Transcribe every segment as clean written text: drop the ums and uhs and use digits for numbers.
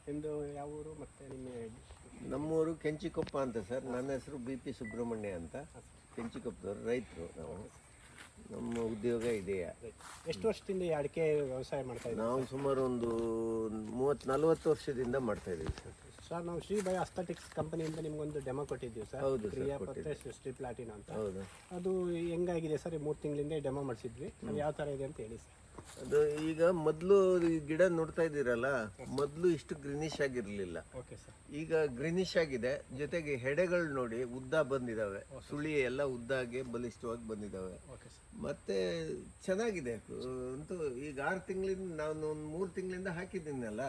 ನಿಮ್ಮದು ಯಾವ ಊರು ಮತ್ತು ನಿಮ್ಮ ನಮ್ಮೂರು ಕೆಂಚಿಕೊಪ್ಪ ಅಂತ ಸರ್. ನನ್ನ ಹೆಸರು BP ಸುಬ್ರಹ್ಮಣ್ಯ ಅಂತ. ಕೆಂಚಿಕೊಪ್ಪದವ್ರು, ರೈತರು ನಾವು. ನಮ್ಮ ಉದ್ಯೋಗ ಇದೆಯಾ. ಎಷ್ಟು ವರ್ಷದಿಂದ ಈ ಅಡಿಕೆ ವ್ಯವಸಾಯ ಮಾಡ್ತಾ ಇದ್ದೀವಿ? ನಾವು ಸುಮಾರು ಒಂದು 30-40 ವರ್ಷದಿಂದ ಮಾಡ್ತಾ ಇದ್ದೀವಿ ಸರ್. ಸರ್ ನಾವು ಶ್ರೀಬಾಯಿ ಅಸ್ಥೆಟಿಕ್ಸ್ ಕಂಪನಿಯಿಂದ ನಿಮ್ಗೊಂದು ಡೆಮೋ ಕೊಟ್ಟಿದ್ದೀವಿ ಸರ್. ಹೌದು ಸರ್, ಕ್ರಿಯಾ ಪತ್ತೆ ಸೃಷ್ಟಿ ಪ್ಲಾಟಿನ ಅಂತ. ಹೌದು. ಅದು ಹೆಂಗಾಗಿದೆ ಸರ್? 3 ತಿಂಗಳಿಂದ ಡೆಮೋ ಮಾಡಿಸಿದ್ವಿ. ಅದು ಯಾವ ಥರ ಇದೆ ಅಂತ ಹೇಳಿ ಸರ್. ಅದು ಈಗ ಮೊದಲು ಈ ಗಿಡ ನೋಡ್ತಾ ಇದ್ದೀರಲ್ಲ, ಮೊದಲು ಇಷ್ಟು ಗ್ರೀನಿಶ್ ಆಗಿರಲಿಲ್ಲ. Okay sir. ಈಗ ಗ್ರೀನಿಶ್ ಆಗಿದೆ. ಜೊತೆಗೆ ಹೆಡೆಗಳು ನೋಡಿ ಉದ್ದ ಬಂದಿದ್ದಾವೆ, ಸುಳಿ ಎಲ್ಲ ಉದ್ದಾಗಿ ಬಲಿಷ್ಠವಾಗಿ ಬಂದಿದ್ದಾವೆ. Okay sir. ಮತ್ತೆ ಚೆನ್ನಾಗಿದೆ ಅಂತೂ. ಈಗ 6 ತಿಂಗಳಿಂದ ನಾನು ಒಂದು 3 ತಿಂಗಳಿಂದ ಹಾಕಿದ್ದೀನಲ್ಲ,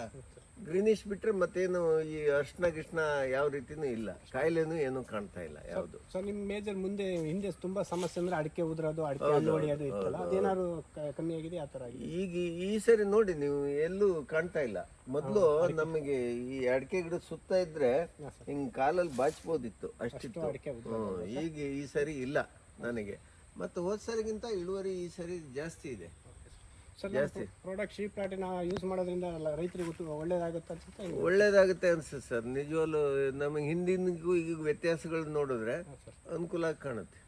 ಗ್ರೀನಿಶ್ ಬಿಟ್ರೆ ಮತ್ತೇನು ಈ ಅರ್ಶನ ಗಿಷ್ಣ ಯಾವ ರೀತಿನೂ ಇಲ್ಲ, ಕಾಯಿಲೆನೂ ಏನು ಕಾಣ್ತಾ ಇಲ್ಲ ಯಾವುದು. ಸೊ ನಿಮ್ಮ ಮೇಜರ್ ಮುಂದೆ ಹಿಂದೆ ತುಂಬಾ ಸಮಸ್ಯೆ ಅಂದ್ರೆ ಅಡಿಕೆ ಉದುರೋದು, ಅಡಿಕೆ ಹಲ್ಲು ಹೊಡೆಯೋದು ಇತ್ತಲ್ಲ, ಅದೇನಾದ್ರು ಕಮ್ಮಿ ಆಗಿದೆ ಆ ಥರ? ಈಗ ಈ ಸರಿ ನೋಡಿ ನೀವು ಎಲ್ಲೂ ಕಾಣ್ತಾ ಇಲ್ಲ. ಮೊದಲು ನಮಗೆ ಈ ಅಡಿಕೆ ಗಿಡ ಸುತ್ತ ಇದ್ರೆ ಹಿಂಗ್ ಕಾಲಲ್ಲಿ ಬಾಚ್ಬೋದಿತ್ತು, ಅಷ್ಟಿತ್ತು. ಈಗ ಈ ಸರಿ ಇಲ್ಲ ನನಗೆ. ಮತ್ತು ಹೋದ ಸರಿಗಿಂತ ಇಳುವರಿ ಈ ಸರಿ ಜಾಸ್ತಿ ಇದೆ. ಜಾಸ್ತಿ ಪ್ರಾಡಕ್ಟ್ ಶ್ರೀ ಪ್ಲಾಟಿನ ಯೂಸ್ ಮಾಡೋದ್ರಿಂದ ರೈತರಿಗೆ ಒಳ್ಳೇದಾಗುತ್ತೆ ಅನ್ಸುತ್ತೆ? ಒಳ್ಳೇದಾಗುತ್ತೆ ಅನ್ಸುತ್ತೆ ಸರ್. ನಿಜವಾಗ್ಲೂ ನಮಗೆ ಹಿಂದಿನಿಗೂ ಈಗ ವ್ಯತ್ಯಾಸಗಳು ನೋಡಿದ್ರೆ ಅನುಕೂಲ ಕಾಣುತ್ತೆ.